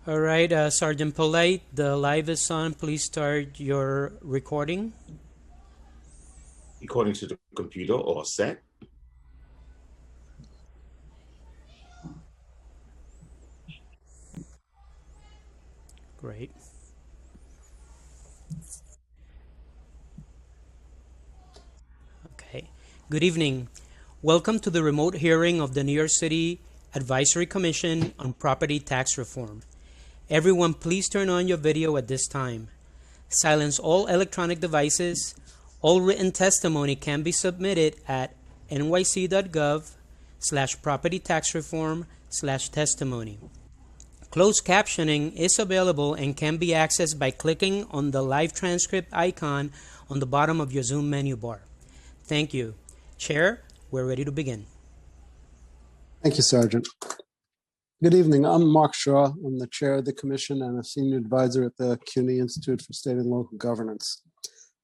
All right, Sergeant Polite, the live is on. Please start your recording. According to the computer, all set. Great. Okay. Good evening. Welcome to the remote hearing of the New York City Advisory Commission on Property Tax Reform. Everyone, please turn on your video at this time. Silence all electronic devices. All written testimony can be submitted at nyc.gov/property tax reform/testimony. Closed captioning is available and can be accessed by clicking on the live transcript icon on the bottom of your Zoom menu bar. Thank you. Chair, we're ready to begin. Thank you, Sergeant. Good evening. I'm Mark Shaw. I'm the chair of the commission and a senior advisor at the CUNY Institute for State and Local Governance.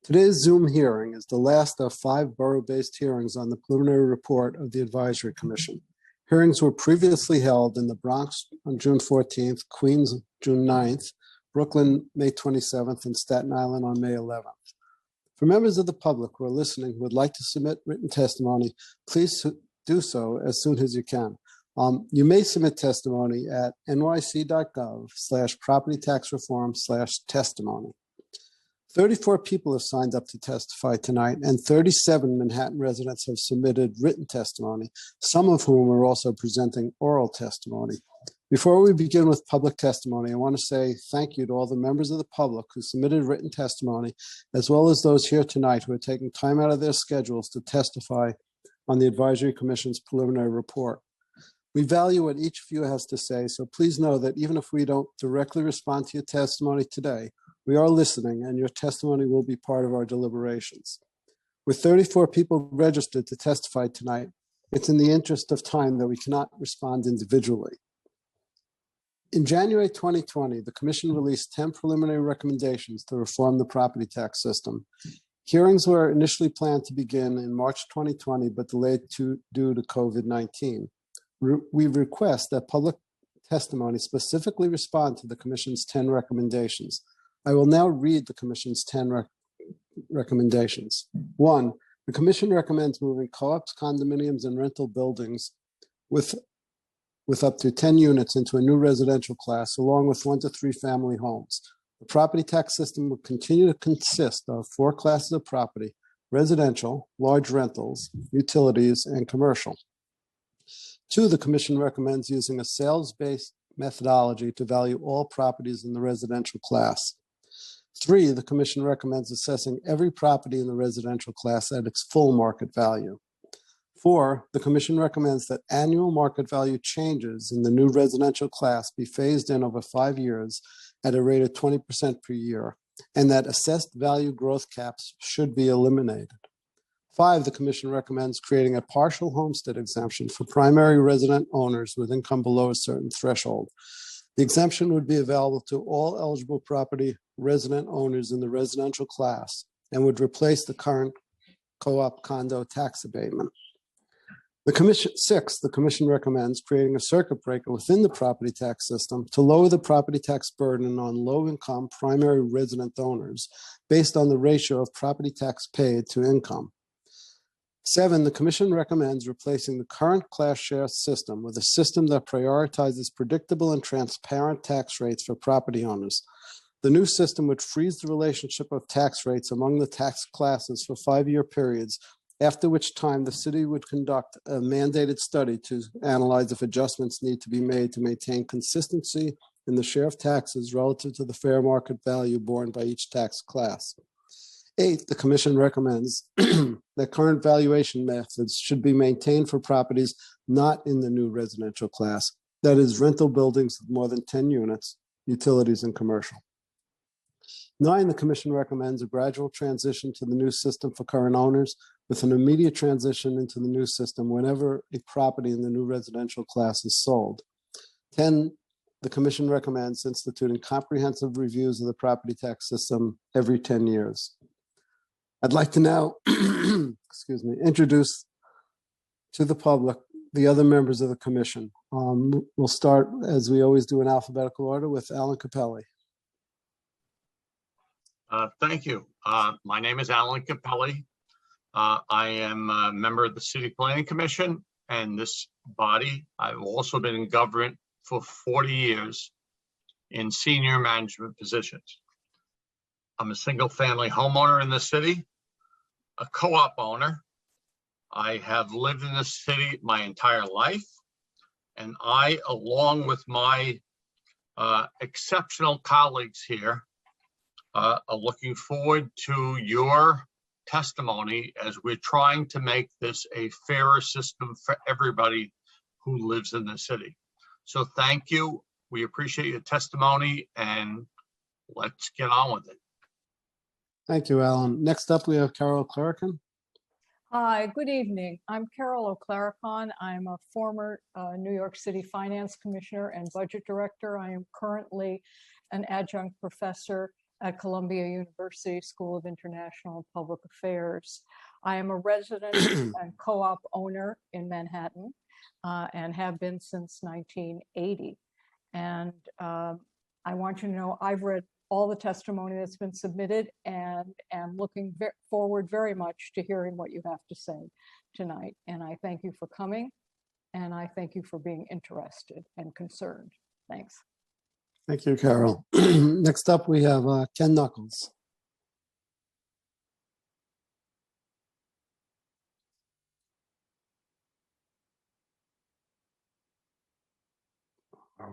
Today's Zoom hearing is the last of 5 borough-based hearings on the preliminary report of the Advisory Commission. Hearings were previously held in the Bronx on June 14th, Queens June 9th, Brooklyn May 27th, and Staten Island on May 11th. For members of the public who are listening who would like to submit written testimony, please do so as soon as you can. You may submit testimony at nyc.gov/property tax reform/testimony. 34 people have signed up to testify tonight, and 37 Manhattan residents have submitted written testimony, some of whom are also presenting oral testimony. Before we begin with public testimony, I want to say thank you to all the members of the public who submitted written testimony, as well as those here tonight who are taking time out of their schedules to testify on the Advisory Commission's preliminary report. We value what each of you has to say, so please know that even if we don't directly respond to your testimony today, we are listening and your testimony will be part of our deliberations. With 34 people registered to testify tonight, it's in the interest of time that we cannot respond individually. In January 2020, the Commission released 10 preliminary recommendations to reform the property tax system. Hearings were initially planned to begin in March 2020, but delayed due to COVID-19. We request that public testimony specifically respond to the Commission's 10 recommendations. I will now read the Commission's 10 recommendations. 1, the Commission recommends moving co-ops, condominiums, and rental buildings with up to 10 units into a new residential class, along with 1 to 3 family homes. The property tax system will continue to consist of 4 classes of property: residential, large rentals, utilities, and commercial. 2, the Commission recommends using a sales-based methodology to value all properties in the residential class. 3, the Commission recommends assessing every property in the residential class at its full market value. 4, the Commission recommends that annual market value changes in the new residential class be phased in over 5 years at a rate of 20% per year, and that assessed value growth caps should be eliminated. 5, the Commission recommends creating a partial homestead exemption for primary resident owners with income below a certain threshold. The exemption would be available to all eligible property resident owners in the residential class and would replace the current co-op condo tax abatement. 6, the Commission recommends creating a circuit breaker within the property tax system to lower the property tax burden on low-income primary resident owners based on the ratio of property tax paid to income. 7, the Commission recommends replacing the current class share system with a system that prioritizes predictable and transparent tax rates for property owners. The new system would freeze the relationship of tax rates among the tax classes for 5-year periods, after which time the city would conduct a mandated study to analyze if adjustments need to be made to maintain consistency in the share of taxes relative to the fair market value borne by each tax class. 8, the Commission recommends that current valuation methods should be maintained for properties not in the new residential class, that is, rental buildings with more than 10 units, utilities, and commercial. 9, the Commission recommends a gradual transition to the new system for current owners, with an immediate transition into the new system whenever a property in the new residential class is sold. 10, the Commission recommends instituting comprehensive reviews of the property tax system every 10 years. I'd like to now introduce to the public the other members of the commission. We'll start, as we always do, in alphabetical order with Alan Capelli. Thank you. My name is Alan Capelli. I am a member of the City Planning Commission and this body. I've also been in government for 40 years in senior management positions. I'm a single family homeowner in the city, a co-op owner. I have lived in this city my entire life, and I, along with my exceptional colleagues here, are looking forward to your testimony as we're trying to make this a fairer system for everybody who lives in the city. So thank you. We appreciate your testimony, and let's get on with it. Thank you, Alan. Next up, we have Carol Clerican. Hi, good evening. I'm Carol O'Claricon. I'm a former New York City Finance Commissioner and Budget Director. I am currently an adjunct professor at Columbia University School of International and Public Affairs. I am a resident and co-op owner in Manhattan and have been since 1980. And I want you to know I've read all the testimony that's been submitted and looking forward very much to hearing what you have to say tonight. And I thank you for coming, and I thank you for being interested and concerned. Thanks. Thank you, Carol. Next up, we have Ken Knuckles.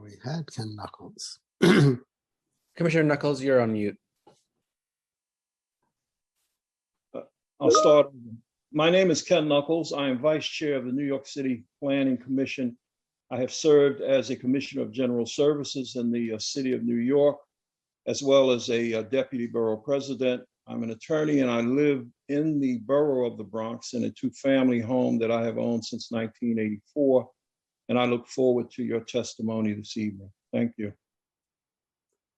We had Ken Knuckles. Commissioner Knuckles, you're on mute. I'll start. My name is Ken Knuckles. I am Vice Chair of the New York City Planning Commission. I have served as a Commissioner of General Services in the City of New York, as well as a Deputy Borough President. I'm an attorney and I live in the borough of the Bronx in a two-family home that I have owned since 1984. And I look forward to your testimony this evening. Thank you.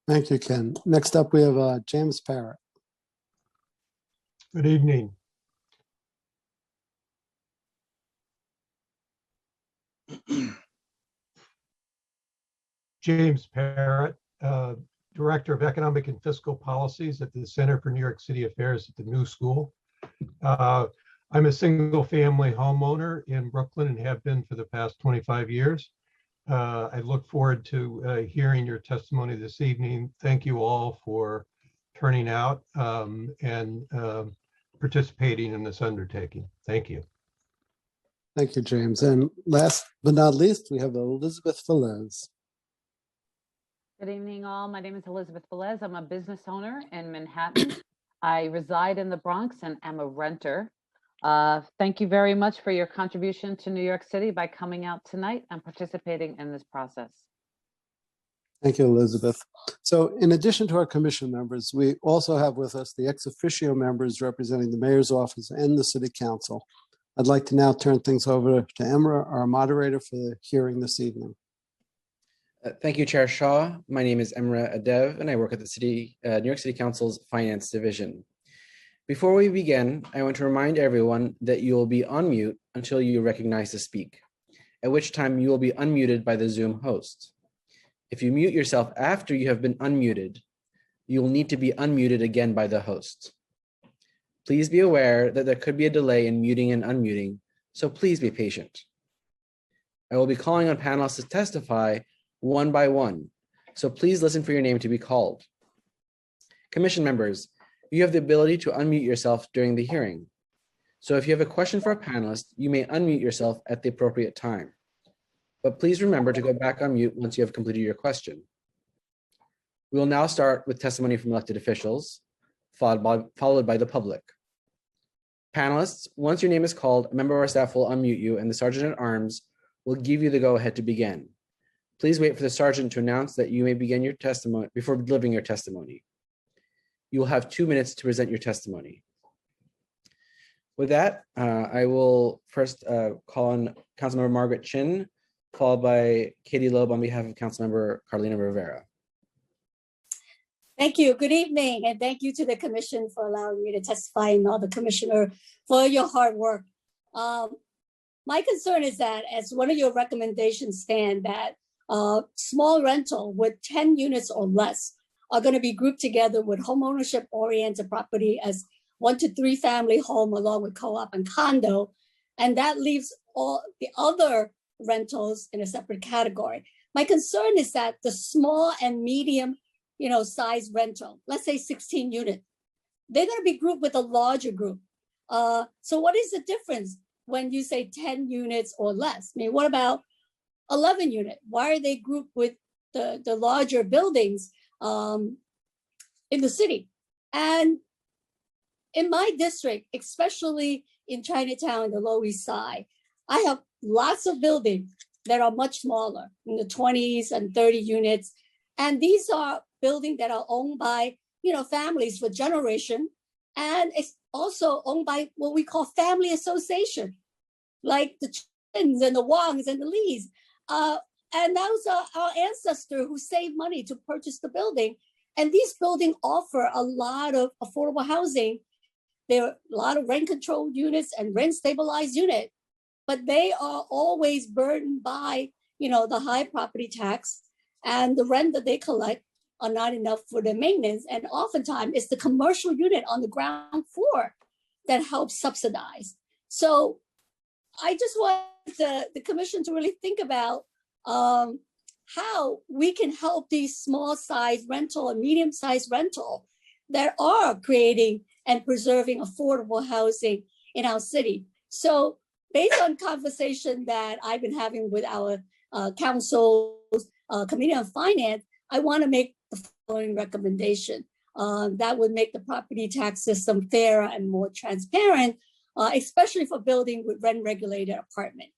Thank you, Ken. Next up, we have James Parrott. Good evening. James Parrott, Director of Economic and Fiscal Policies at the Center for New York City Affairs at the New School. I'm a single family homeowner in Brooklyn and have been for the past 25 years. I look forward to hearing your testimony this evening. Thank you all for turning out and participating in this undertaking. Thank you. Thank you, James. And last but not least, we have Elizabeth Velez. Good evening, all. My name is Elizabeth Velez. I'm a business owner in Manhattan. I reside in the Bronx and am a renter. Thank you very much for your contribution to New York City by coming out tonight and participating in this process. Thank you, Elizabeth. So in addition to our commission members, we also have with us the ex officio members representing the mayor's office and the city council. I'd like to now turn things over to Emra, our moderator for the hearing this evening. Thank you, Chair Shaw. My name is Emra Adev, and I work at the New York City Council's Finance Division. Before we begin, I want to remind everyone that you will be on mute until you recognize to speak, at which time you will be unmuted by the Zoom host. If you mute yourself after you have been unmuted, you will need to be unmuted again by the host. Please be aware that there could be a delay in muting and unmuting, so please be patient. I will be calling on panelists to testify one by one, so please listen for your name to be called. Commission members, you have the ability to unmute yourself during the hearing. So if you have a question for a panelist, you may unmute yourself at the appropriate time. But please remember to go back on mute once you have completed your question. We will now start with testimony from elected officials, followed by the public. Panelists, once your name is called, a member of our staff will unmute you and the Sergeant at Arms will give you the go-ahead to begin. Please wait for the Sergeant to announce that you may begin your testimony before delivering your testimony. You will have 2 minutes to present your testimony. With that, I will first call on Councilmember Margaret Chin, followed by Katie Loeb on behalf of Councilmember Carlina Rivera. Thank you. Good evening, and thank you to the Commission for allowing me to testify and all the Commissioner for your hard work. my concern is that as one of your recommendations stand that small rental with 10 units or less are going to be grouped together with homeownership oriented property as 1 to 3 family home along with co-op and condo. And that leaves all the other rentals in a separate category. My concern is that the small and medium, size rental, let's say 16 unit, they're going to be grouped with a larger group. So what is the difference when you say 10 units or less? I mean, what about 11 unit? Why are they grouped with the larger buildings in the city? And in my district, especially in Chinatown, the Lower East Side, I have lots of buildings that are much smaller, in the 20s and 30 units. And these are buildings that are owned by, families for generation. And it's also owned by what we call family association, like the Chins and the Wongs and the Lees. And those are our ancestors who saved money to purchase the building. And these buildings offer a lot of affordable housing. There are a lot of rent controlled units and rent stabilized units, but they are always burdened by, the high property tax, and the rent that they collect are not enough for the maintenance. And oftentimes it's the commercial unit on the ground floor that helps subsidize. So I just want the commission to really think about how we can help these small size rental and medium sized rental that are creating and preserving affordable housing in our city. So based on conversation that I've been having with our council's Committee on Finance, I want to make the following recommendation. That would make the property tax system fairer and more transparent, especially for building with rent regulated apartment.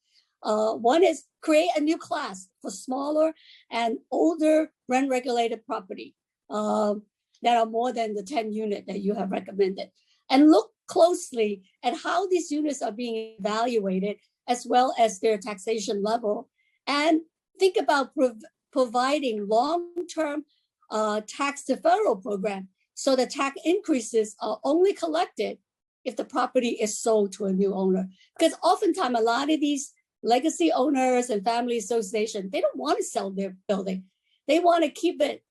One is create a new class for smaller and older rent regulated property that are more than the 10 unit that you have recommended. And look closely at how these units are being evaluated as well as their taxation level. And think about providing long-term tax deferral program so the tax increases are only collected if the property is sold to a new owner. Because oftentimes a lot of these legacy owners and family associations, they don't want to sell their building. They want to keep it,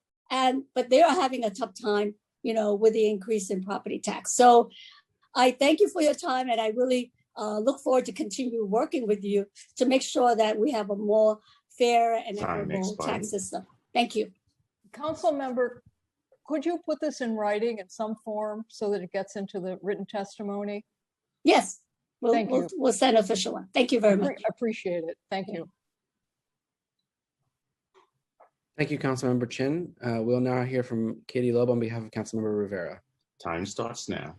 but they are having a tough time, with the increase in property tax. So I thank you for your time, and I really look forward to continue working with you to make sure that we have a more fair and equitable tax system. Thank you. Council member, could you put this in writing in some form so that it gets into the written testimony? Yes, we'll send an official one. Thank you very much. Appreciate it. Thank you. Thank you, Councilmember Chin. We'll now hear from Katie Loeb on behalf of Councilmember Rivera. Time starts now.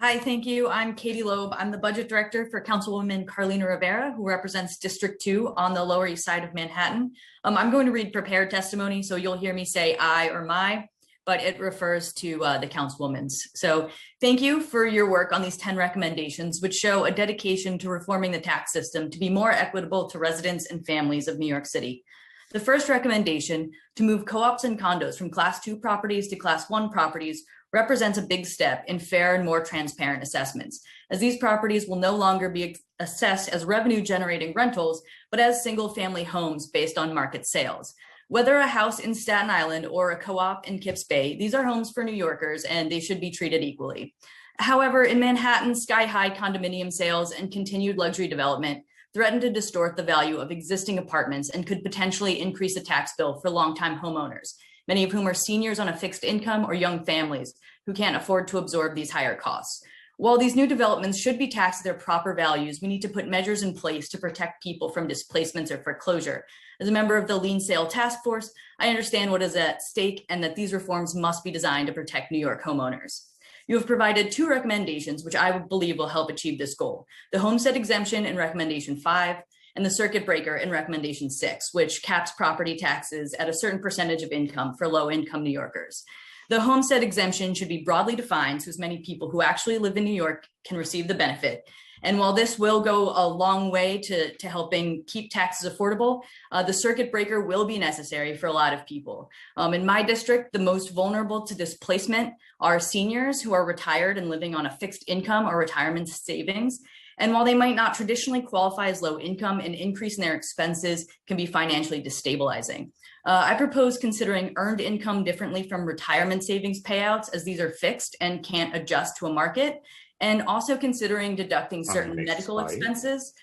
Hi, thank you. I'm Katie Loeb. I'm the budget director for Councilwoman Carlina Rivera, who represents District 2 on the Lower East Side of Manhattan. I'm going to read prepared testimony, so you'll hear me say I or my, but it refers to the councilwoman's. So thank you for your work on these 10 recommendations, which show a dedication to reforming the tax system to be more equitable to residents and families of New York City. The first recommendation, to move co-ops and condos from Class 2 properties to Class 1 properties, represents a big step in fair and more transparent assessments, as these properties will no longer be assessed as revenue generating rentals, but as single family homes based on market sales. Whether a house in Staten Island or a co-op in Kips Bay, these are homes for New Yorkers and they should be treated equally. However, in Manhattan, sky-high condominium sales and continued luxury development threaten to distort the value of existing apartments and could potentially increase the tax bill for longtime homeowners, many of whom are seniors on a fixed income or young families who can't afford to absorb these higher costs. While these new developments should be taxed at their proper values, we need to put measures in place to protect people from displacements or foreclosure. As a member of the Lien Sale Task Force, I understand what is at stake and that these reforms must be designed to protect New York homeowners. You have provided 2 recommendations, which I believe will help achieve this goal: the homestead exemption in recommendation 5, and the circuit breaker in recommendation 6, which caps property taxes at a certain percentage of income for low-income New Yorkers. The homestead exemption should be broadly defined so as many people who actually live in New York can receive the benefit. And while this will go a long way to helping keep taxes affordable, the circuit breaker will be necessary for a lot of people. In my district, the most vulnerable to displacement are seniors who are retired and living on a fixed income or retirement savings. And while they might not traditionally qualify as low income, an increase in their expenses can be financially destabilizing. I propose considering earned income differently from retirement savings payouts, as these are fixed and can't adjust to a market, and also considering deducting certain medical expenses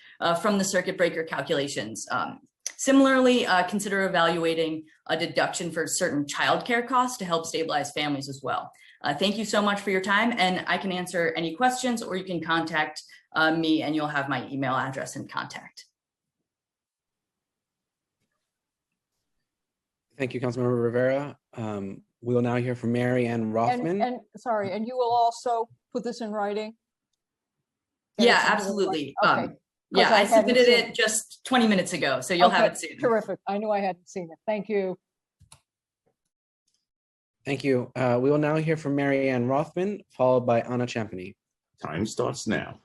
from the circuit breaker calculations. Similarly, consider evaluating a deduction for certain childcare costs to help stabilize families as well. Thank you so much for your time, and I can answer any questions, or you can contact me and you'll have my email address and contact. Thank you, Councilmember Rivera. We will now hear from Mary Ann Rothman. And sorry, and you will also put this in writing? Yeah, absolutely. Okay. Yeah, I submitted it just 20 minutes ago, so you'll have it soon. Terrific. I knew I hadn't seen it. Thank you. Thank you. We will now hear from Mary Ann Rothman, followed by Anna Champany. Time starts now.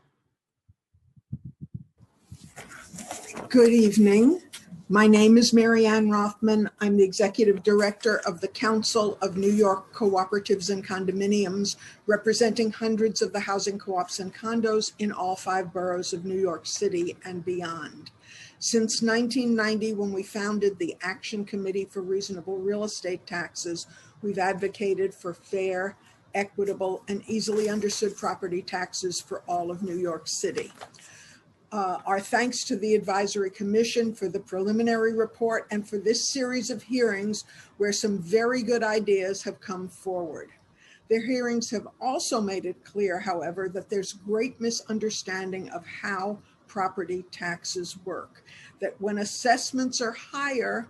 Good evening. My name is Mary Ann Rothman. I'm the Executive Director of the Council of New York Cooperatives and Condominiums, representing hundreds of the housing co-ops and condos in all 5 boroughs of New York City and beyond. Since 1990, when we founded the Action Committee for Reasonable Real Estate Taxes, we've advocated for fair, equitable, and easily understood property taxes for all of New York City. Our thanks to the Advisory Commission for the preliminary report and for this series of hearings where some very good ideas have come forward. Their hearings have also made it clear, however, that there's great misunderstanding of how property taxes work, that when assessments are higher,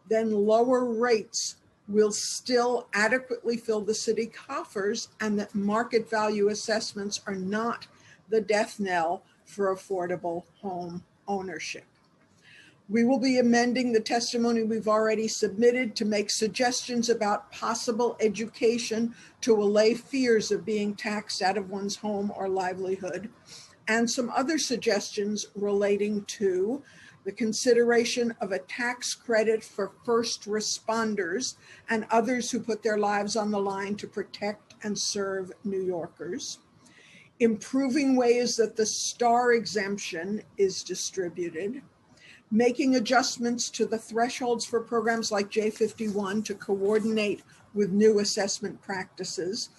then lower rates will still adequately fill the city coffers, and that market value assessments are not the death knell for affordable home ownership. We will be amending the testimony we've already submitted to make suggestions about possible education to allay fears of being taxed out of one's home or livelihood, and some other suggestions relating to the consideration of a tax credit for first responders and others who put their lives on the line to protect and serve New Yorkers, improving ways that the STAR exemption is distributed, making adjustments to the thresholds for programs like J51 to coordinate with new assessment practices,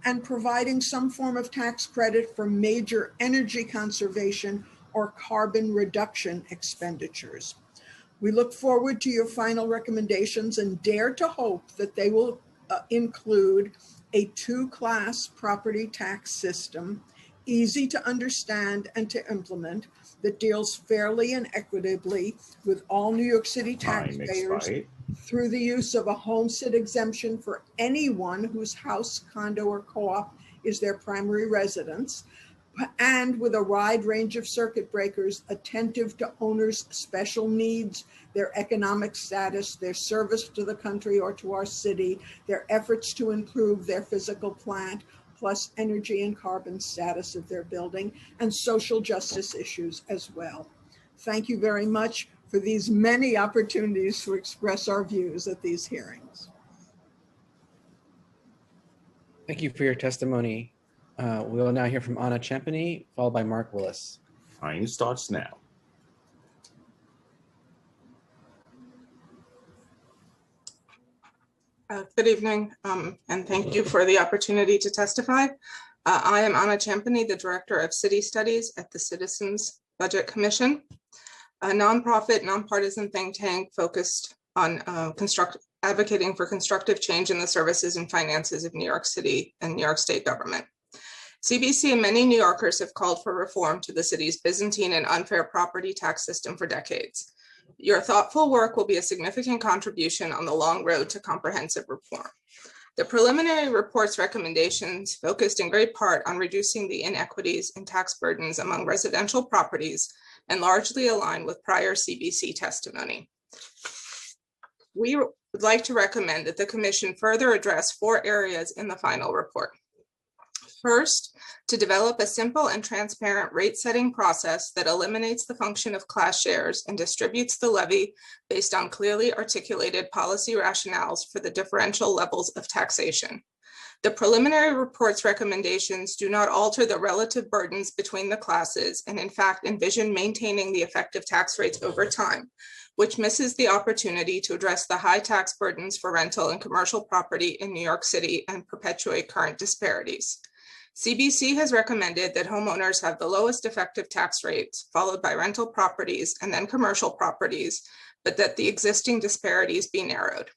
and providing some form of tax credit for major energy conservation or carbon reduction expenditures. We look forward to your final recommendations and dare to hope that they will include a 2-class property tax system, easy to understand and to implement, that deals fairly and equitably with all New York City taxpayers through the use of a homestead exemption for anyone whose house, condo, or co-op is their primary residence, and with a wide range of circuit breakers attentive to owners' special needs, their economic status, their service to the country or to our city, their efforts to improve their physical plant, plus energy and carbon status of their building, and social justice issues as well. Thank you very much for these many opportunities to express our views at these hearings. Thank you for your testimony. We will now hear from Anna Champany, followed by Mark Willis. Time starts now. Good evening, and thank you for the opportunity to testify. I am Anna Champany, the Director of City Studies at the Citizens Budget Commission, a nonprofit, nonpartisan think tank focused on advocating for constructive change in the services and finances of New York City and New York State government. CBC and many New Yorkers have called for reform to the city's Byzantine and unfair property tax system for decades. Your thoughtful work will be a significant contribution on the long road to comprehensive reform. The preliminary report's recommendations focused in great part on reducing the inequities and tax burdens among residential properties and largely align with prior CBC testimony. We would like to recommend that the Commission further address 4 areas in the final report. First, to develop a simple and transparent rate-setting process that eliminates the function of class shares and distributes the levy based on clearly articulated policy rationales for the differential levels of taxation. The preliminary report's recommendations do not alter the relative burdens between the classes and in fact envision maintaining the effective tax rates over time, which misses the opportunity to address the high tax burdens for rental and commercial property in New York City and perpetuate current disparities. CBC has recommended that homeowners have the lowest effective tax rates, followed by rental properties and then commercial properties, but that the existing disparities be narrowed.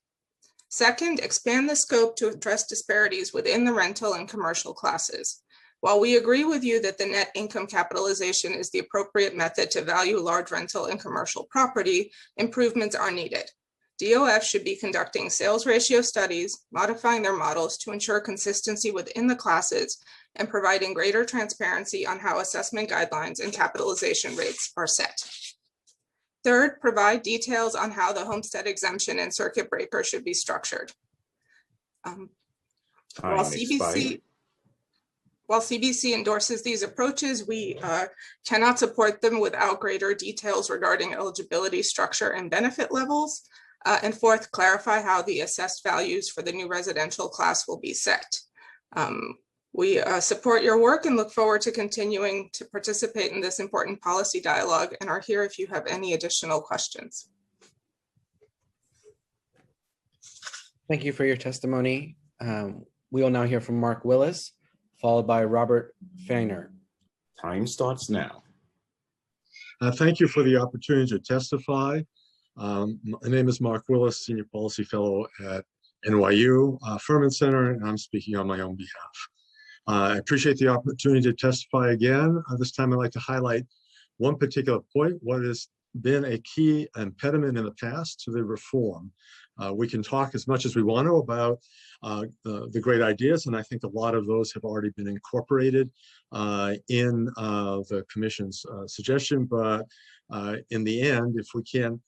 Second, expand the scope to address disparities within the rental and commercial classes. While we agree with you that the net income capitalization is the appropriate method to value large rental and commercial property, improvements are needed. DOF should be conducting sales ratio studies, modifying their models to ensure consistency within the classes, and providing greater transparency on how assessment guidelines and capitalization rates are set. Third, provide details on how the homestead exemption and circuit breaker should be structured. While CBC endorses these approaches, we cannot support them without greater details regarding eligibility structure and benefit levels. And fourth, clarify how the assessed values for the new residential class will be set. We support your work and look forward to continuing to participate in this important policy dialogue and are here if you have any additional questions. Thank you for your testimony. We will now hear from Mark Willis, followed by Robert Feiner. Time starts now. Thank you for the opportunity to testify. My name is Mark Willis, Senior Policy Fellow at NYU Furman Center, and I'm speaking on my own behalf. I appreciate the opportunity to testify again. This time I'd like to highlight one particular point, what has been a key impediment in the past to the reform. We can talk as much as we want to about the great ideas, and I think a lot of those have already been incorporated in the Commission's suggestion, but in the end, if we can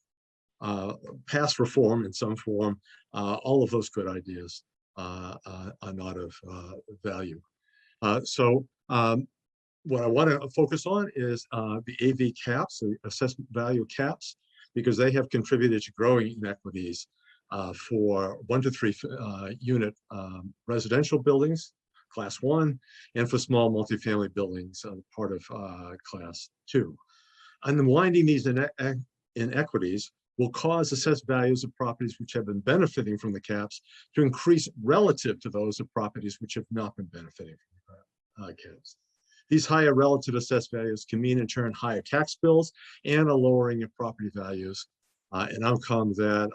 pass reform in some form, all of those good ideas are not of value. What I want to focus on is the AV caps, the assessment value caps, because they have contributed to growing inequities for 1 to 3 unit residential buildings, class 1, and for small multifamily buildings, part of class 2. Unwinding these inequities will cause assessed values of properties which have been benefiting from the caps to increase relative to those of properties which have not been benefiting from the caps. These higher relative assessed values can mean in turn higher tax bills and a lowering of property values, an outcome that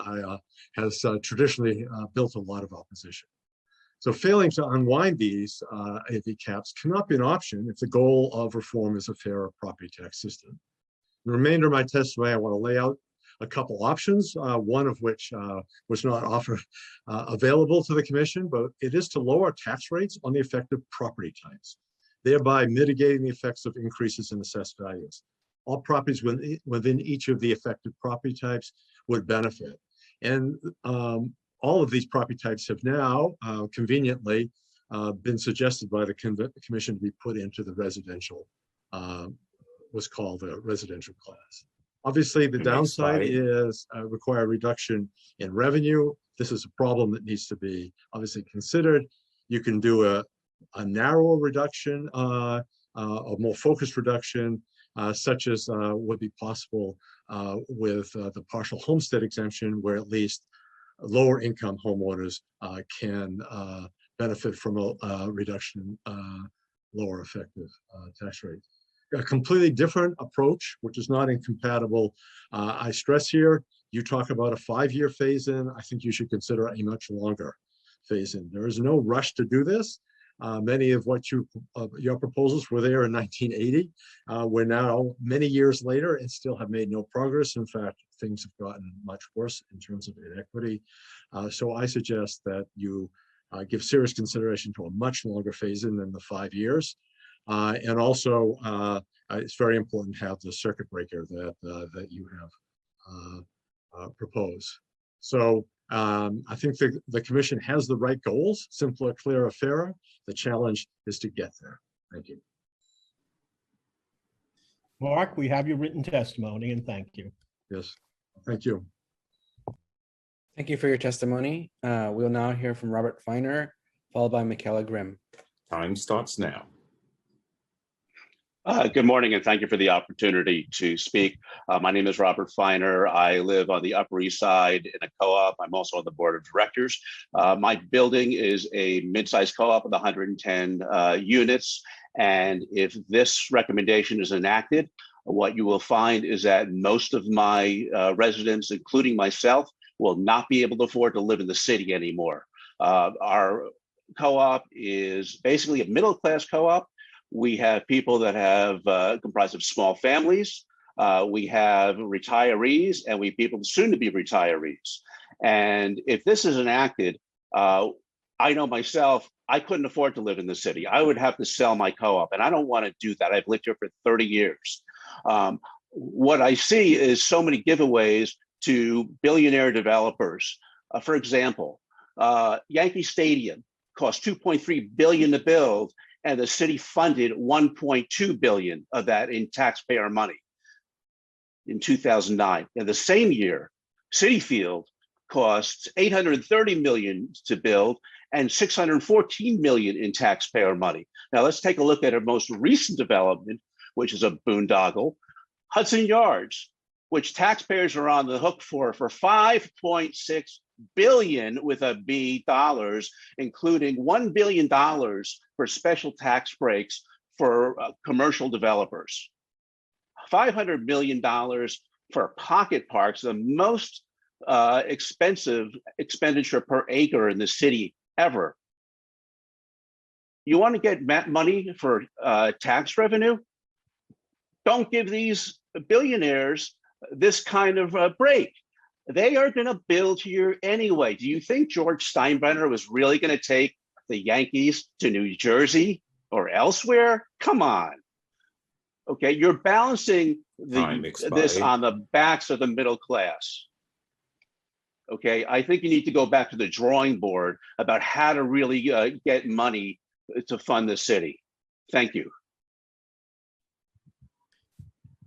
has traditionally built a lot of opposition. So failing to unwind these AV caps cannot be an option if the goal of reform is a fairer property tax system. The remainder of my testimony, I want to lay out a couple options, one of which was not offered available to the Commission, but it is to lower tax rates on the effective property types, thereby mitigating the effects of increases in assessed values. All properties within each of the affected property types would benefit. And all of these property types have now conveniently been suggested by the Commission to be put into the residential, what's called the residential class. Obviously, the downside is require a reduction in revenue. This is a problem that needs to be obviously considered. You can do a narrower reduction, a more focused reduction, such as would be possible with the partial homestead exemption, where at least lower income homeowners can benefit from a reduction in lower effective tax rate. A completely different approach, which is not incompatible. I stress here, you talk about a 5-year phase-in. I think you should consider a much longer phase-in. There is no rush to do this. Many of what your proposals were there in 1980. We're now many years later and still have made no progress. In fact, things have gotten much worse in terms of inequity. So I suggest that you give serious consideration to a much longer phase-in than the 5 years. And also, it's very important to have the circuit breaker that you have proposed. So I think the Commission has the right goals: simpler, clearer, fairer. The challenge is to get there. Thank you. Mark, we have your written testimony, and thank you. Yes, thank you. Thank you for your testimony. We will now hear from Robert Feiner, followed by Michaela Grimm. Time starts now. Good morning, and thank you for the opportunity to speak. My name is Robert Feiner. I live on the Upper East Side in a co-op. I'm also on the board of directors. My building is a mid-sized co-op with 110 units. And if this recommendation is enacted, what you will find is that most of my residents, including myself, will not be able to afford to live in the city anymore. Our co-op is basically a middle-class co-op. We have people that have comprised of small families. We have retirees, and we have people soon to be retirees. And if this is enacted, I know myself, I couldn't afford to live in the city. I would have to sell my co-op, and I don't want to do that. I've lived here for 30 years. What I see is so many giveaways to billionaire developers. For example, Yankee Stadium cost $2.3 billion to build, and the city funded $1.2 billion of that in taxpayer money in 2009. And the same year, Citi Field costs $830 million to build and $614 million in taxpayer money. Now let's take a look at our most recent development, which is a boondoggle, Hudson Yards, which taxpayers are on the hook for $5.6 billion with a B dollars, including $1 billion for special tax breaks for commercial developers. $500 million for pocket parks, the most expensive expenditure per acre in the city ever. You want to get money for tax revenue? Don't give these billionaires this kind of break. They are going to build here anyway. Do you think George Steinbrenner was really going to take the Yankees to New Jersey or elsewhere? Come on. Okay, you're balancing this on the backs of the middle class. Okay, I think you need to go back to the drawing board about how to really get money to fund the city. Thank you.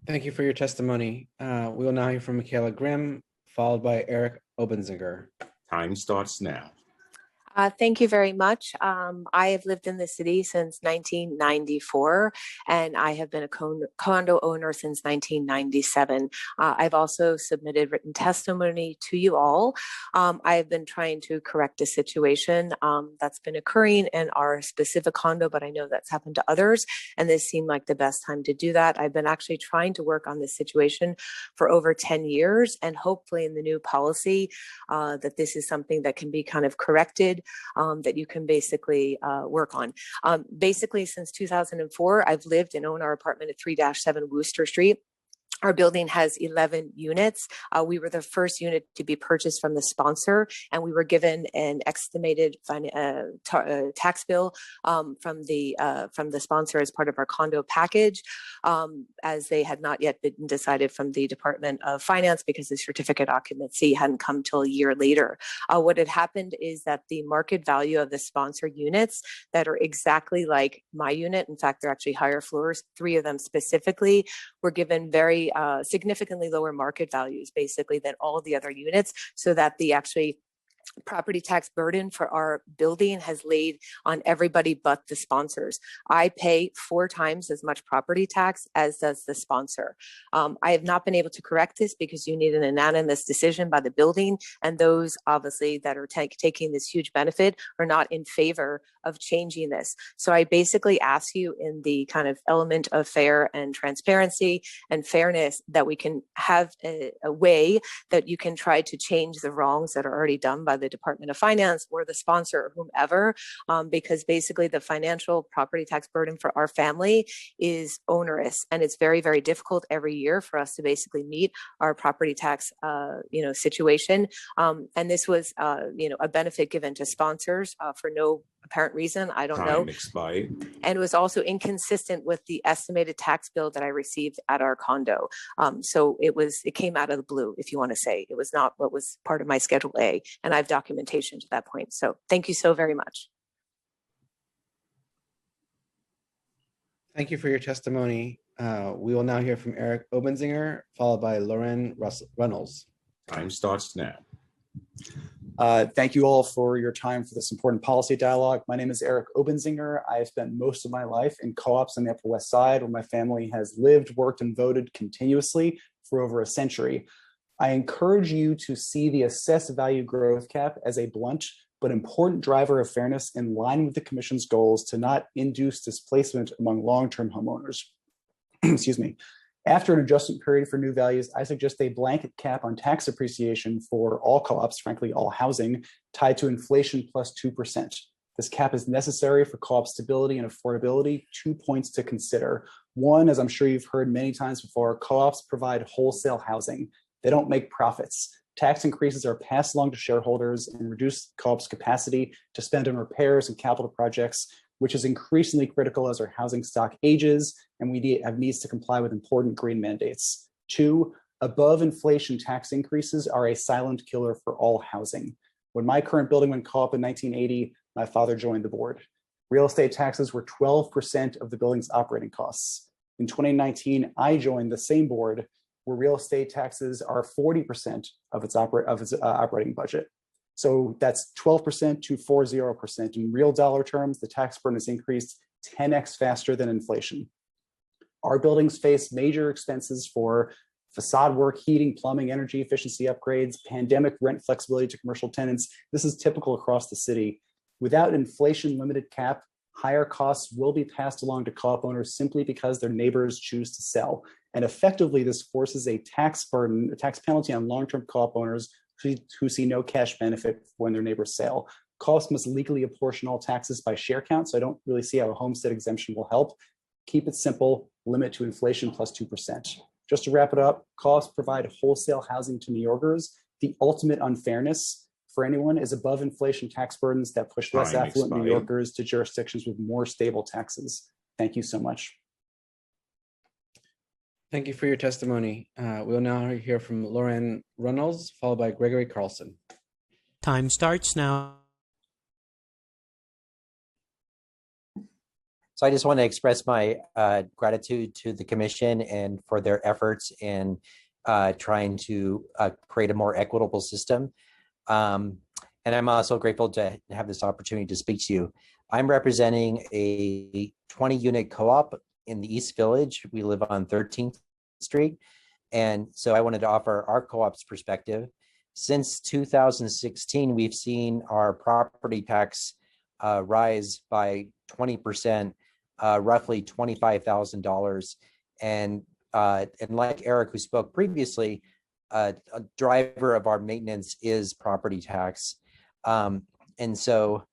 Thank you for your testimony. We will now hear from Michaela Grimm, followed by Eric Obenzinger. Time starts now. Thank you very much. I have lived in the city since 1994, and I have been a condo owner since 1997. I've also submitted written testimony to you all. I have been trying to correct a situation that's been occurring in our specific condo, but I know that's happened to others, and this seemed like the best time to do that. I've been actually trying to work on this situation for over 10 years, and hopefully in the new policy that this is something that can be kind of corrected, that you can basically work on. Basically, since 2004, I've lived and owned our apartment at 3-7 Wooster Street. Our building has 11 units. We were the first unit to be purchased from the sponsor, and we were given an estimated tax bill from the sponsor as part of our condo package, as they had not yet been decided from the Department of Finance because the certificate occupancy hadn't come till a year later. What had happened is that the market value of the sponsor units that are exactly like my unit, in fact, they're actually higher floors, 3 of them specifically, were given very significantly lower market values basically than all of the other units, so that the actually property tax burden for our building has laid on everybody but the sponsors. I pay 4 times as much property tax as does the sponsor. I have not been able to correct this because you need an unanimous decision by the building, and those obviously that are taking this huge benefit are not in favor of changing this. So I basically ask you, in the kind of element of fair and transparency and fairness, that we can have a way that you can try to change the wrongs that are already done by the Department of Finance or the sponsor or whomever, because basically the financial property tax burden for our family is onerous, and it's very, very difficult every year for us to basically meet our property tax, situation. And this was, a benefit given to sponsors for no apparent reason. I don't know. Time expired. And it was also inconsistent with the estimated tax bill that I received at our condo. So it came out of the blue, if you want to say. It was not what was part of my Schedule A, and I have documentation to that point. So thank you so very much. Thank you for your testimony. We will now hear from Eric Obenzinger, followed by Lauren Reynolds. Time starts now. Thank you all for your time for this important policy dialogue. My name is Eric Obenzinger. I have spent most of my life in co-ops on the Upper West Side, where my family has lived, worked, and voted continuously for over a century. I encourage you to see the assessed value growth cap as a blunt but important driver of fairness in line with the Commission's goals to not induce displacement among long-term homeowners. Excuse me. After an adjustment period for new values, I suggest a blanket cap on tax appreciation for all co-ops, frankly, all housing, tied to inflation plus 2%. This cap is necessary for co-op stability and affordability. 2 points to consider. One, as I'm sure you've heard many times before, co-ops provide wholesale housing. They don't make profits. Tax increases are passed along to shareholders and reduce co-ops' capacity to spend on repairs and capital projects, which is increasingly critical as our housing stock ages and we have needs to comply with important green mandates. Two, above inflation tax increases are a silent killer for all housing. When my current building went co-op in 1980, my father joined the board. Real estate taxes were 12% of the building's operating costs. In 2019, I joined the same board where real estate taxes are 40% of its operating budget. So that's 12% to 40%. In real dollar terms, the tax burden has increased 10x faster than inflation. Our buildings face major expenses for facade work, heating, plumbing, energy efficiency upgrades, pandemic rent flexibility to commercial tenants. This is typical across the city. Without inflation limited cap, higher costs will be passed along to co-op owners simply because their neighbors choose to sell. And effectively, this forces a tax burden, a tax penalty on long-term co-op owners who see no cash benefit when their neighbors sell. Co-ops must legally apportion all taxes by share count, so I don't really see how a homestead exemption will help. Keep it simple, limit to inflation plus 2%. Just to wrap it up, co-ops provide wholesale housing to New Yorkers. The ultimate unfairness for anyone is above inflation tax burdens that push less Time affluent New expired. Yorkers to jurisdictions with more stable taxes. Thank you so much. Thank you for your testimony. We'll now hear from Lauren Runnels, followed by Gregory Carlson. Time starts now. So I just want to express my gratitude to the commission and for their efforts in trying to create a more equitable system. And I'm also grateful to have this opportunity to speak to you. I'm representing a 20-unit co-op in the East Village. We live on 13th Street. And so I wanted to offer our co-op's perspective. Since 2016, we've seen our property tax rise by 20%, roughly $25,000. And like Eric, who spoke previously, a driver of our maintenance is property tax. And so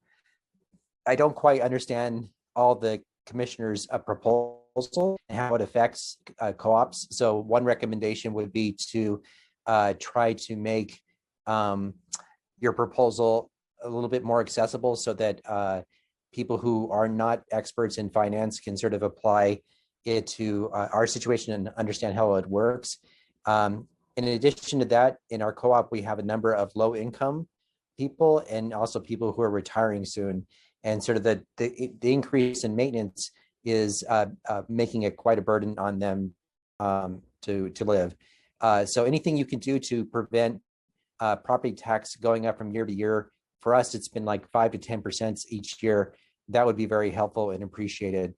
I don't quite understand all the commissioners' proposal and how it affects co-ops. So one recommendation would be to try to make your proposal a little bit more accessible so that people who are not experts in finance can sort of apply it to our situation and understand how it works. In addition to that, in our co-op, we have a number of low income people and also people who are retiring soon. And sort of the increase in maintenance is making it quite a burden on them to live. So anything you can do to prevent property tax going up from year to year, for us, it's been like 5 to 10% each year. That would be very helpful and appreciated.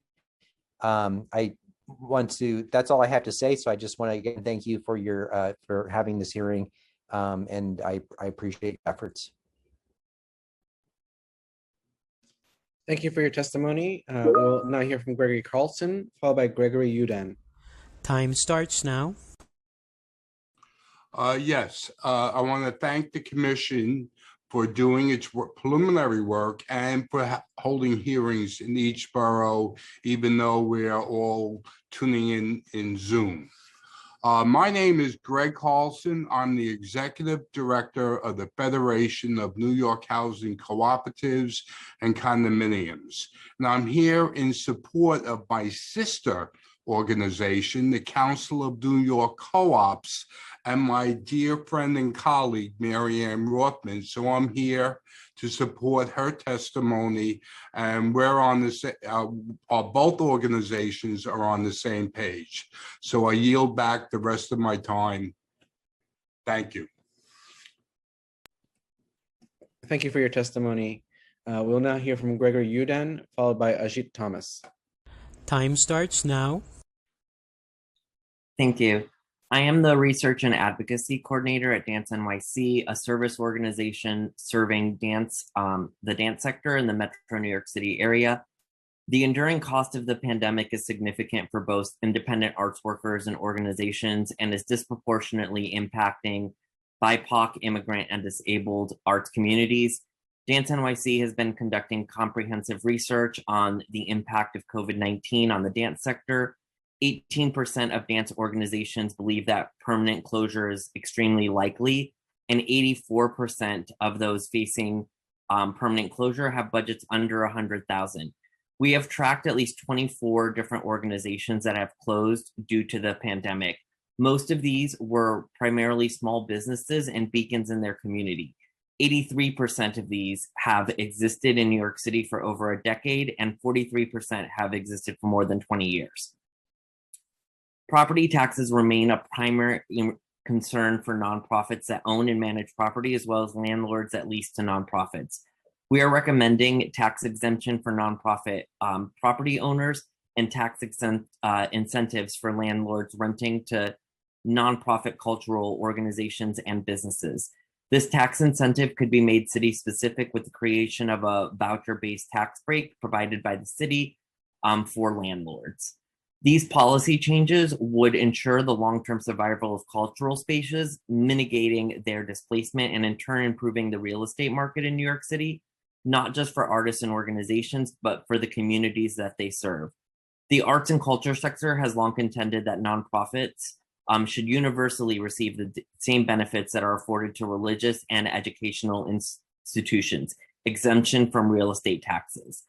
That's all I have to say. So I just want to again thank you for your for having this hearing, and I appreciate your efforts. Thank you for your testimony. We'll now hear from Gregory Carlson, followed by Gregory Uden. Time starts now. Yes, I want to thank the commission for doing its preliminary work and for holding hearings in each borough, even though we are all tuning in Zoom. My name is Greg Carlson. I'm the Executive Director of the Federation of New York Housing Cooperatives and Condominiums. And I'm here in support of my sister organization, the Council of New York Co-ops, and my dear friend and colleague, Mary Ann Rothman. So I'm here to support her testimony, and we're on the both organizations are on the same page. So I yield back the rest of my time. Thank you. Thank you for your testimony. We'll now hear from Gregor Udan, followed by Ajit Thomas. Time starts now. Thank you. I am the Research and Advocacy Coordinator at Dance NYC, a service organization serving the dance sector in the Metro New York City area. The enduring cost of the pandemic is significant for both independent arts workers and organizations and is disproportionately impacting BIPOC, immigrant, and disabled arts communities. Dance NYC has been conducting comprehensive research on the impact of COVID-19 on the dance sector. 18% of dance organizations believe that permanent closure is extremely likely, and 84% of those facing permanent closure have budgets under $100,000. We have tracked at least 24 different organizations that have closed due to the pandemic. Most of these were primarily small businesses and beacons in their community. 83% of these have existed in New York City for over a decade, and 43% have existed for more than 20 years. Property taxes remain a primary concern for nonprofits that own and manage property, as well as landlords that lease to nonprofits. We are recommending tax exemption for nonprofit property owners and tax incentives for landlords renting to nonprofit cultural organizations and businesses. This tax incentive could be made city-specific with the creation of a voucher-based tax break provided by the city for landlords. These policy changes would ensure the long-term survival of cultural spaces, mitigating their displacement and in turn improving the real estate market in New York City, not just for artists and organizations, but for the communities that they serve. The arts and culture sector has long contended that nonprofits should universally receive the same benefits that are afforded to religious and educational institutions, exemption from real estate taxes.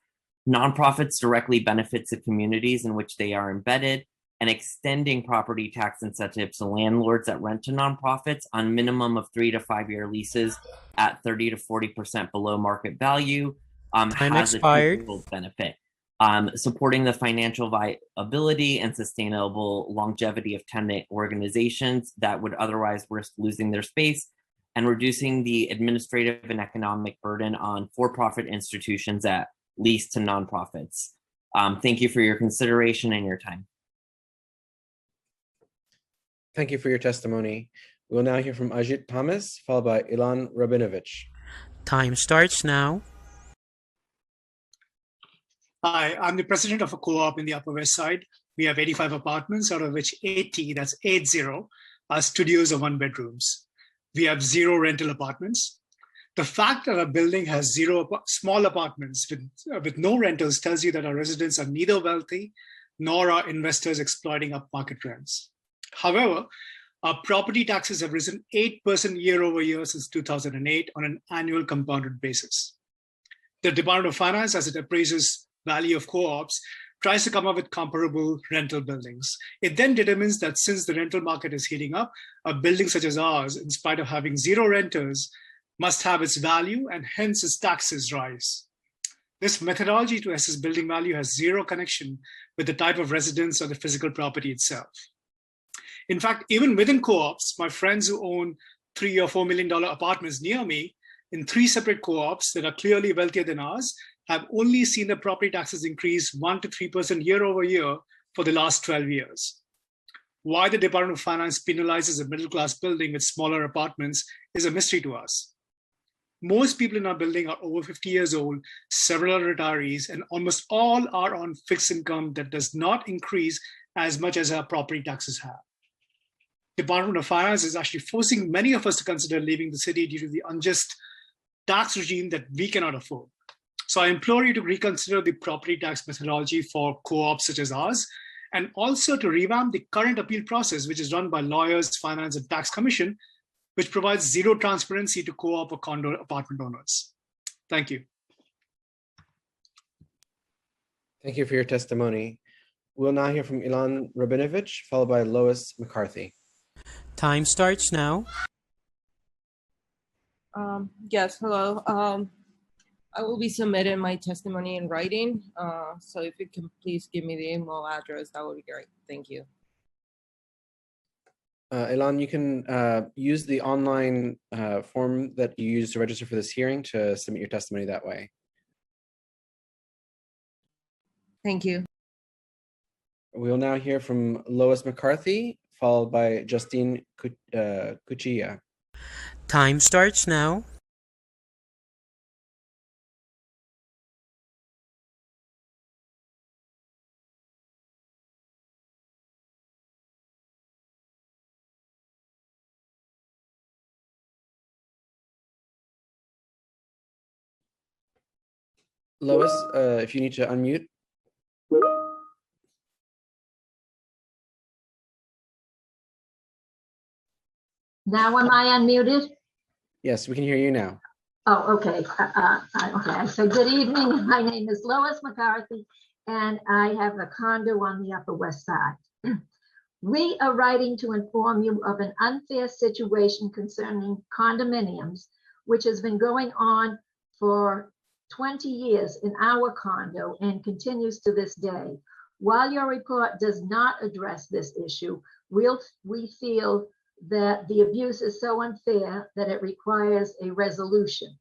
Nonprofits directly benefit the communities in which they are embedded, and extending property tax incentives to landlords that rent to nonprofits on minimum of 3 to 5 year leases at 30 to 40% below market value has expired. a twofold benefit. Supporting the financial viability and sustainable longevity of tenant organizations that would otherwise risk losing their space, and reducing the administrative and economic burden on for-profit institutions that lease to nonprofits. Thank you for your consideration and your time. Thank you for your testimony. We will now hear from Ajit Thomas, followed by Ilan Rabinovich. Time starts now. Hi, I'm the president of a co-op in the Upper West Side. We have 85 apartments, out of which 80, that's 80, are studios or one bedrooms. We have 0 rental apartments. The fact that a building has 0 small apartments with no rentals tells you that our residents are neither wealthy nor are investors exploiting upmarket rents. However, our property taxes have risen 8% year over year since 2008 on an annual compounded basis. The Department of Finance, as it appraises value of co-ops, tries to come up with comparable rental buildings. It then determines that since the rental market is heating up, a building such as ours, in spite of having 0 renters, must have its value and hence its taxes rise. This methodology to assess building value has 0 connection with the type of residence or the physical property itself. In fact, even within co-ops, my friends who own $3 or $4 million apartments near me in 3 separate co-ops that are clearly wealthier than ours have only seen their property taxes increase 1 to 3% year over year for the last 12 years. Why the Department of Finance penalizes a middle-class building with smaller apartments is a mystery to us. Most people in our building are over 50 years old, several are retirees, and almost all are on fixed income that does not increase as much as our property taxes have. Department of Finance is actually forcing many of us to consider leaving the city due to the unjust tax regime that we cannot afford. So I implore you to reconsider the property tax methodology for co-ops such as ours, and also to revamp the current appeal process, which is run by lawyers, finance, and tax commission, which provides 0 transparency to co-op or condo apartment owners. Thank you. Thank you for your testimony. We'll now hear from Ilan Rabinovich, followed by Lois McCarthy. Time starts now. Yes, hello. I will be submitting my testimony in writing. So if you can please give me the email address, that would be great. Thank you. Elan, you can use the online form that you used to register for this hearing to submit your testimony that way. Thank you. We will now hear from Lois McCarthy, followed by Justine Cuchilla. Time starts now. Lois, if you need to unmute. Now am I unmuted? Yes, we can hear you now. Oh, okay. Okay. So good evening. My name is Lois McCarthy, and I have a condo on the Upper West Side. We are writing to inform you of an unfair situation concerning condominiums, which has been going on for 20 years in our condo and continues to this day. While your report does not address this issue, we feel that the abuse is so unfair that it requires a resolution.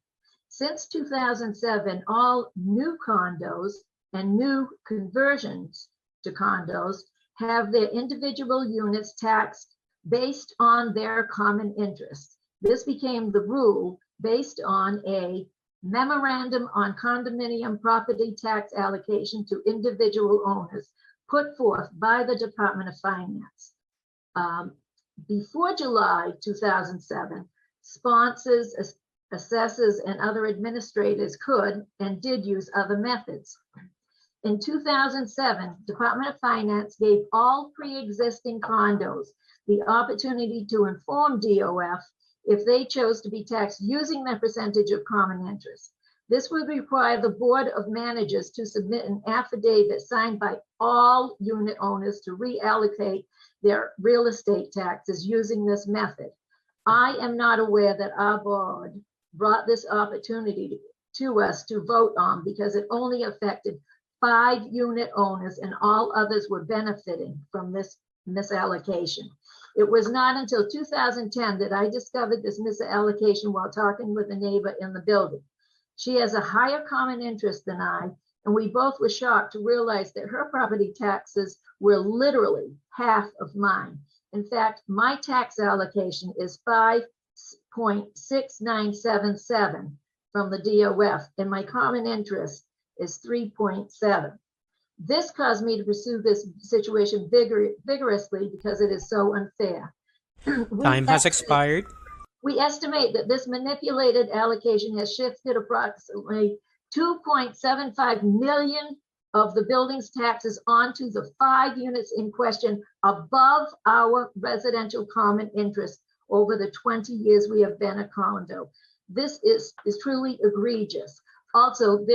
Since 2007, all new condos and new conversions to condos have their individual units taxed based on their common interest. This became the rule based on a memorandum on condominium property tax allocation to individual owners put forth by the Department of Finance. Before July 2007, sponsors, assessors, and other administrators could and did use other methods. In 2007, Department of Finance gave all pre-existing condos the opportunity to inform DOF if they chose to be taxed using their percentage of common interest. This would require the Board of Managers to submit an affidavit signed by all unit owners to reallocate their real estate taxes using this method. I am not aware that our board brought this opportunity to us to vote on because it only affected 5 unit owners and all others were benefiting from this misallocation. It was not until 2010 that I discovered this misallocation while talking with a neighbor in the building. She has a higher common interest than I, and we both were shocked to realize that her property taxes were literally half of mine. In fact, my tax allocation is 5.6977 from the DOF, and my common interest is 3.7. This caused me to pursue this situation vigorously because it is so unfair. Time has expired. We estimate that this manipulated allocation has shifted approximately 2.75 million of the building's taxes onto the 5 units in question above our residential common interest over the 20 years we have been a condo. This is truly egregious. Also,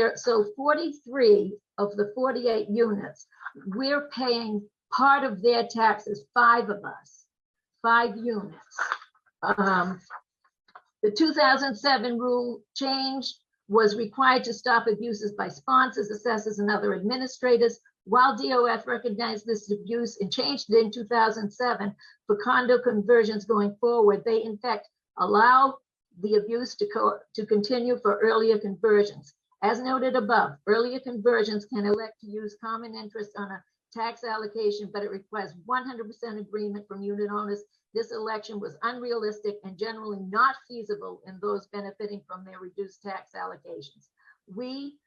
43 of the 48 units, we're paying part of their taxes, 5 of us, 5 units. The 2007 rule change was required to stop abuses by sponsors, assessors, and other administrators. While DOF recognized this abuse and changed it in 2007 for condo conversions going forward, they in fact allow the abuse to continue for earlier conversions. As noted above, earlier conversions can elect to use common interest on a tax allocation, but it requires 100% agreement from unit owners. This election was unrealistic and generally not feasible in those benefiting from their reduced tax allocations. We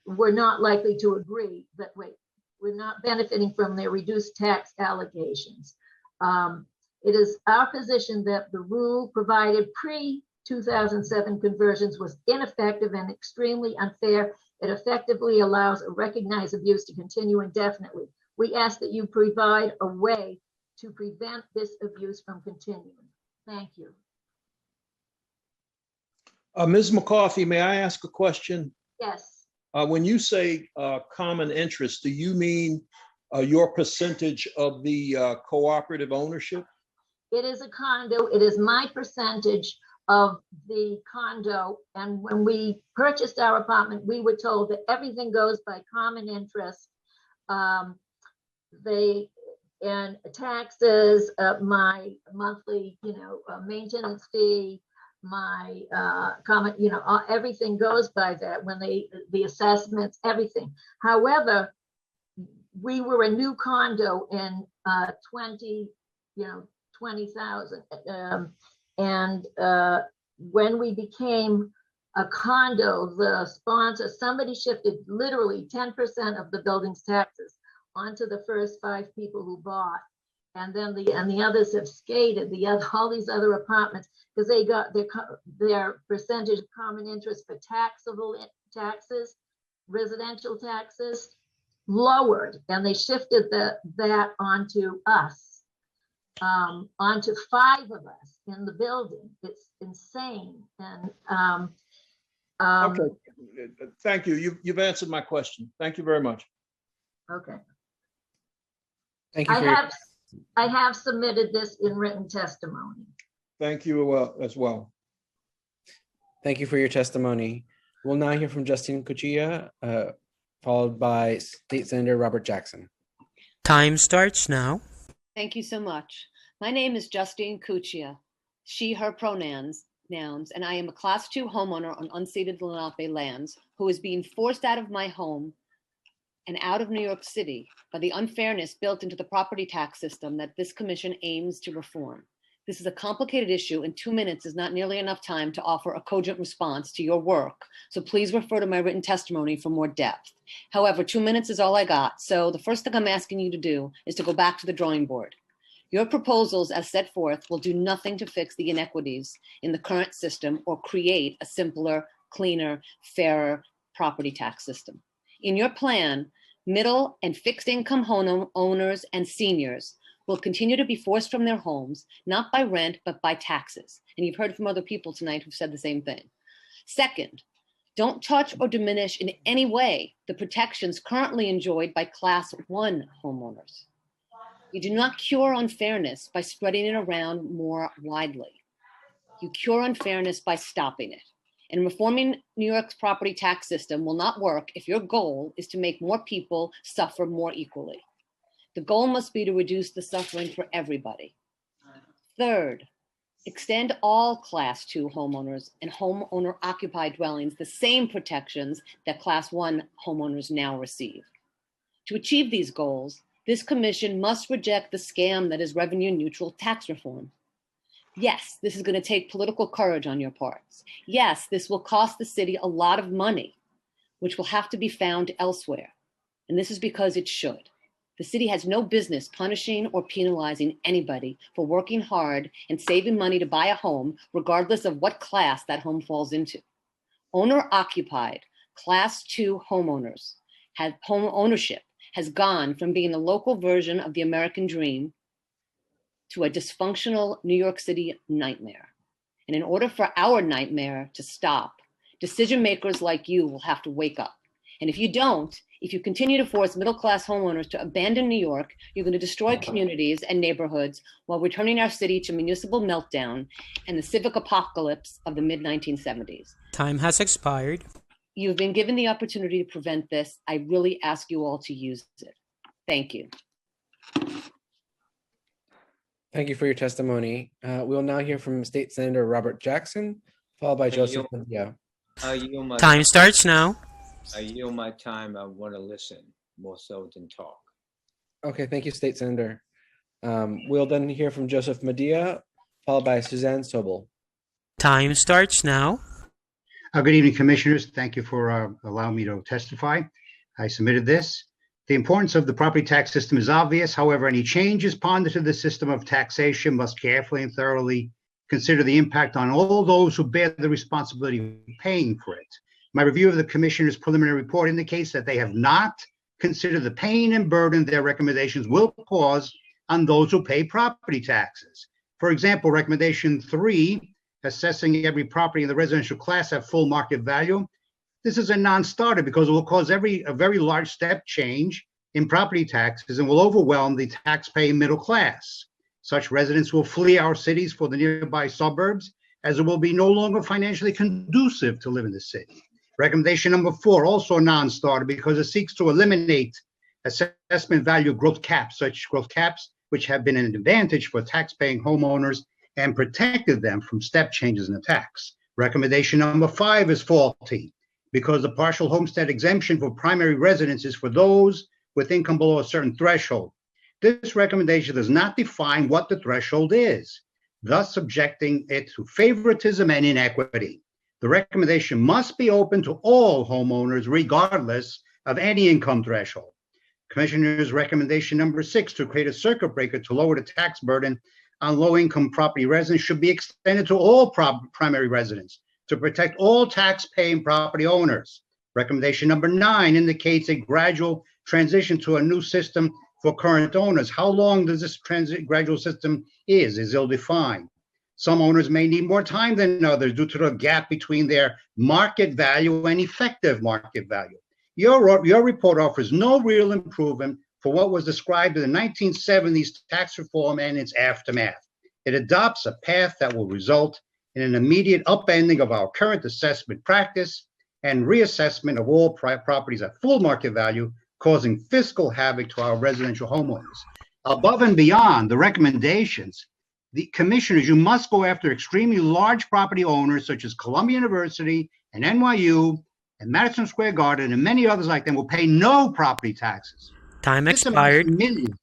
were not likely to agree that we're not benefiting from their reduced tax allocations. It is our position that the rule provided pre-2007 conversions was ineffective and extremely unfair. It effectively allows a recognized abuse to continue indefinitely. We ask that you provide a way to prevent this abuse from continuing. Thank you. Ms. McCarthy, may I ask a question? Yes. When you say common interest, do you mean your percentage of the cooperative ownership? It is a condo. It is my percentage of the condo. And when we purchased our apartment, we were told that everything goes by common interest. and taxes, my monthly, maintenance fee, my comment, everything goes by that when the assessments, everything. However, we were a new condo in 20,000. And when we became a condo, the sponsor, somebody shifted literally 10% of the building's taxes onto the first 5 people who bought. And then the others have skated, all these other apartments, because they got their percentage of common interest for taxable taxes, residential taxes, lowered, and they shifted that onto us, onto 5 of us in the building. It's insane. And okay, thank you. You've answered my question. Thank you very much. Okay. Thank you. I have submitted this in written testimony. Thank you as well. Thank you for your testimony. We'll now hear from Justine Cuchilla, followed by State Senator Robert Jackson. Time starts now. Thank you so much. My name is Justine Cuchilla, she, her pronouns, and I am a Class 2 homeowner on unceded Lenape lands who is being forced out of my home and out of New York City by the unfairness built into the property tax system that this commission aims to reform. This is a complicated issue, and 2 minutes is not nearly enough time to offer a cogent response to your work. So please refer to my written testimony for more depth. However, 2 minutes is all I got. So the first thing I'm asking you to do is to go back to the drawing board. Your proposals as set forth will do nothing to fix the inequities in the current system or create a simpler, cleaner, fairer property tax system. In your plan, middle and fixed income home owners and seniors will continue to be forced from their homes, not by rent, but by taxes. And you've heard from other people tonight who've said the same thing. Second, don't touch or diminish in any way the protections currently enjoyed by Class 1 homeowners. You do not cure unfairness by spreading it around more widely. You cure unfairness by stopping it. And reforming New York's property tax system will not work if your goal is to make more people suffer more equally. The goal must be to reduce the suffering for everybody. Third, extend all Class 2 homeowners and homeowner-occupied dwellings the same protections that Class 1 homeowners now receive. To achieve these goals, this commission must reject the scam that is revenue-neutral tax reform. Yes, this is going to take political courage on your parts. Yes, this will cost the city a lot of money, which will have to be found elsewhere. And this is because it should. The city has no business punishing or penalizing anybody for working hard and saving money to buy a home, regardless of what class that home falls into. Owner-occupied Class 2 homeowners home ownership has gone from being a local version of the American dream to a dysfunctional New York City nightmare. And in order for our nightmare to stop, decision makers like you will have to wake up. And if you don't, if you continue to force middle-class homeowners to abandon New York, you're going to destroy communities and neighborhoods while returning our city to municipal meltdown and the civic apocalypse of the mid-1970s. Time has expired. You've been given the opportunity to prevent this. I really ask you all to use it. Thank you. Thank you for your testimony. We'll now hear from State Senator Robert Jackson, followed by Joseph Padilla. Time starts now. I yield my time. I want to listen more so than talk. Okay, thank you, State Senator. We'll then hear from Joseph Medea, followed by Suzanne Sobel. Time starts now. Good evening, Commissioners. Thank you for allowing me to testify. I submitted this. The importance of the property tax system is obvious. However, any changes pondered to the system of taxation must carefully and thoroughly consider the impact on all those who bear the responsibility of paying for it. My review of the Commissioner's preliminary report indicates that they have not considered the pain and burden their recommendations will cause on those who pay property taxes. For example, recommendation 3, assessing every property in the residential class at full market value. This is a non-starter because it will cause a very large step change in property taxes and will overwhelm the tax-paying middle class. Such residents will flee our cities for the nearby suburbs, as it will be no longer financially conducive to live in the city. Recommendation number 4, also a non-starter because it seeks to eliminate assessment value growth caps, such growth caps which have been an advantage for tax-paying homeowners and protected them from step changes in the tax. Recommendation number 5 is faulty because the partial homestead exemption for primary residence is for those with income below a certain threshold. This recommendation does not define what the threshold is, thus subjecting it to favoritism and inequity. The recommendation must be open to all homeowners regardless of any income threshold. Commissioner's recommendation number 6 to create a circuit breaker to lower the tax burden on low-income property residents should be extended to all primary residents to protect all tax-paying property owners. Recommendation number 9 indicates a gradual transition to a new system for current owners. How long does this gradual system is ill-defined. Some owners may need more time than others due to the gap between their market value and effective market value. Your report offers no real improvement for what was described in the 1970s tax reform and its aftermath. It adopts a path that will result in an immediate upending of our current assessment practice and reassessment of all properties at full market value, causing fiscal havoc to our residential homeowners. Above and beyond the recommendations, the commissioners, you must go after extremely large property owners such as Columbia University and NYU and Madison Square Garden and many others like them will pay no property taxes. Time expired. Millions.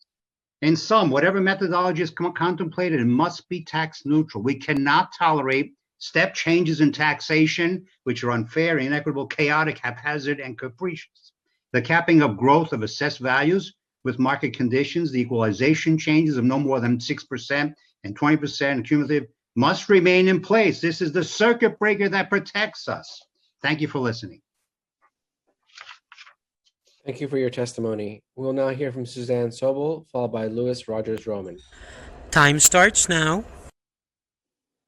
In sum, whatever methodology is contemplated, it must be tax neutral. We cannot tolerate step changes in taxation, which are unfair, inequitable, chaotic, haphazard, and capricious. The capping of growth of assessed values with market conditions, the equalization changes of no more than 6% and 20% cumulative must remain in place. This is the circuit breaker that protects us. Thank you for listening. Thank you for your testimony. We will now hear from Suzanne Sobel, followed by Louis Rogers Roman. Time starts now.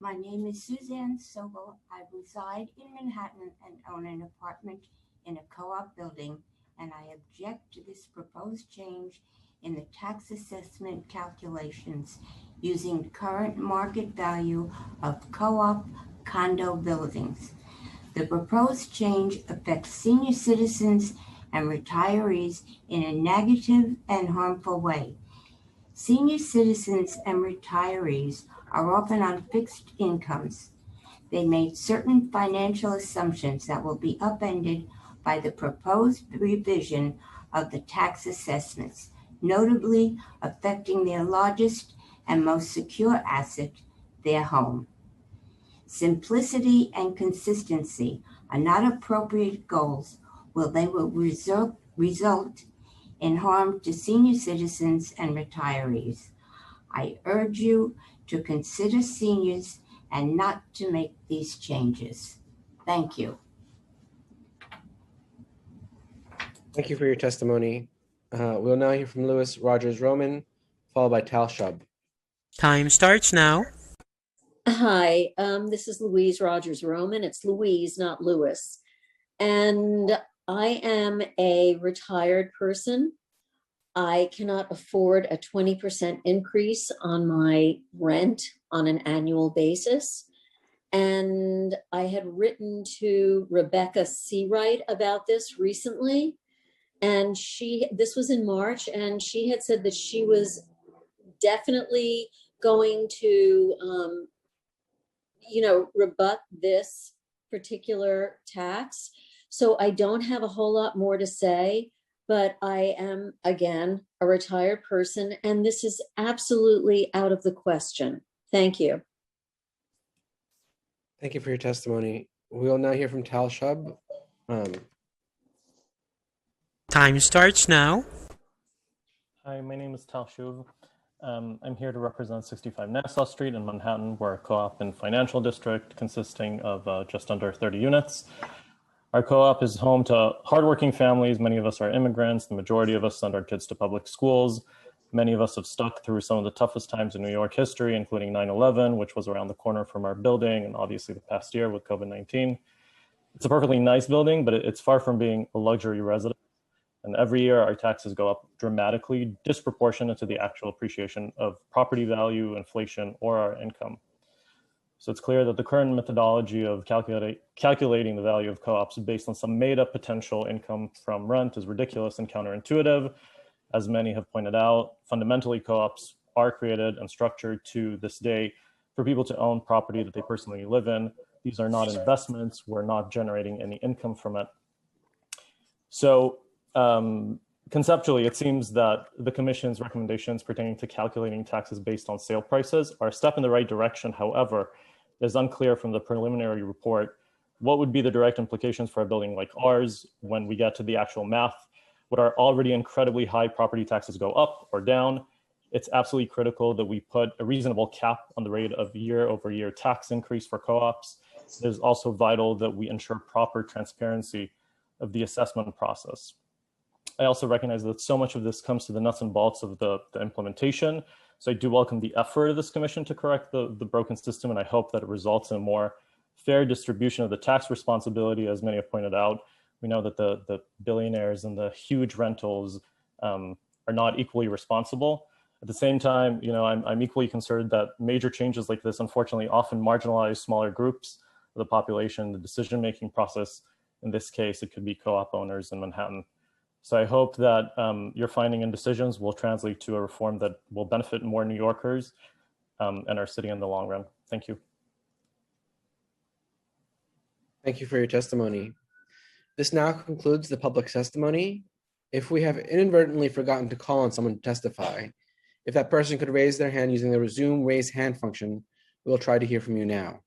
My name is Suzanne Sobel. I reside in Manhattan and own an apartment in a co-op building, and I object to this proposed change in the tax assessment calculations using current market value of co-op condo buildings. The proposed change affects senior citizens and retirees in a negative and harmful way. Senior citizens and retirees are often on fixed incomes. They made certain financial assumptions that will be upended by the proposed revision of the tax assessments, notably affecting their largest and most secure asset, their home. Simplicity and consistency are not appropriate goals they will result in harm to senior citizens and retirees. I urge you to consider seniors and not to make these changes. Thank you. Thank you for your testimony. We'll now hear from Louis Rogers Roman, followed by Tal Shub. Time starts now. Hi, this is Louise Rogers Roman. It's Louise, not Louis. And I am a retired person. I cannot afford a 20% increase on my rent on an annual basis. And I had written to Rebecca Seawright about this recently. And this was in March, and she had said that she was definitely going to, rebut this particular tax. So I don't have a whole lot more to say, but I am, again, a retired person, and this is absolutely out of the question. Thank you. Thank you for your testimony. We will now hear from Tal Shub. Time starts now. Hi, my name is Tal Shub. I'm here to represent 65 Nassau Street in Manhattan. We're a co-op and financial district consisting of just under 30 units. Our co-op is home to hardworking families. Many of us are immigrants. The majority of us send our kids to public schools. Many of us have stuck through some of the toughest times in New York history, including 9/11, which was around the corner from our building, and obviously the past year with COVID-19. It's a perfectly nice building, but it's far from being a luxury residence. And every year our taxes go up dramatically, disproportionate to the actual appreciation of property value, inflation, or our income. So it's clear that the current methodology of calculating the value of co-ops based on some made-up potential income from rent is ridiculous and counterintuitive. As many have pointed out, fundamentally co-ops are created and structured to this day for people to own property that they personally live in. These are not investments. We're not generating any income from it. So conceptually, it seems that the Commission's recommendations pertaining to calculating taxes based on sale prices are a step in the right direction. However, it is unclear from the preliminary report what would be the direct implications for a building like ours when we get to the actual math. Would our already incredibly high property taxes go up or down? It's absolutely critical that we put a reasonable cap on the rate of year-over-year tax increase for co-ops. It is also vital that we ensure proper transparency of the assessment process. I also recognize that so much of this comes to the nuts and bolts of the implementation. So I do welcome the effort of this commission to correct the broken system, and I hope that it results in a more fair distribution of the tax responsibility. As many have pointed out, we know that the billionaires and the huge rentals are not equally responsible. At the same time, I'm equally concerned that major changes like this unfortunately often marginalize smaller groups of the population, the decision-making process. In this case, it could be co-op owners in Manhattan. So I hope that your finding and decisions will translate to a reform that will benefit more New Yorkers and our city in the long run. Thank you. Thank you for your testimony. This now concludes the public testimony. If we have inadvertently forgotten to call on someone to testify, if that person could raise their hand using the resume raise hand function, we'll try to hear from you now.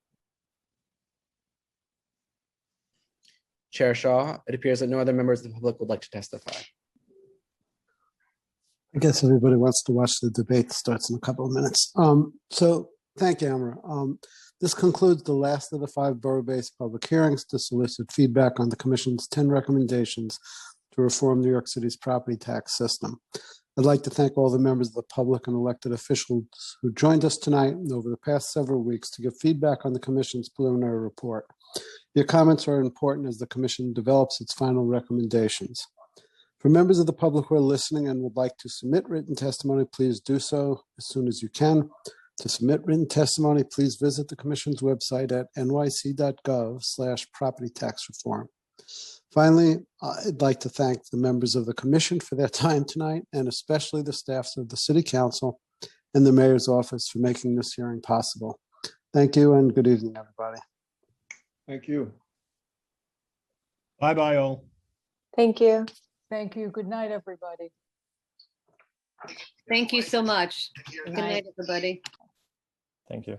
Chair Shaw, it appears that no other members of the public would like to testify. I guess everybody wants to watch the debate that starts in a couple of minutes. So thank you, Amra. This concludes the last of the 5 borough-based public hearings to solicit feedback on the Commission's 10 recommendations to reform New York City's property tax system. I'd like to thank all the members of the public and elected officials who joined us tonight and over the past several weeks to give feedback on the Commission's preliminary report. Your comments are important as the Commission develops its final recommendations. For members of the public who are listening and would like to submit written testimony, please do so as soon as you can. To submit written testimony, please visit the Commission's website at nyc.gov/property tax reform. Finally, I'd like to thank the members of the Commission for their time tonight, and especially the staffs of the City Council and the Mayor's Office for making this hearing possible. Thank you and good evening, everybody. Thank you. Bye-bye, all. Thank you. Thank you. Good night, everybody. Thank you so much. Good night, everybody. Thank you.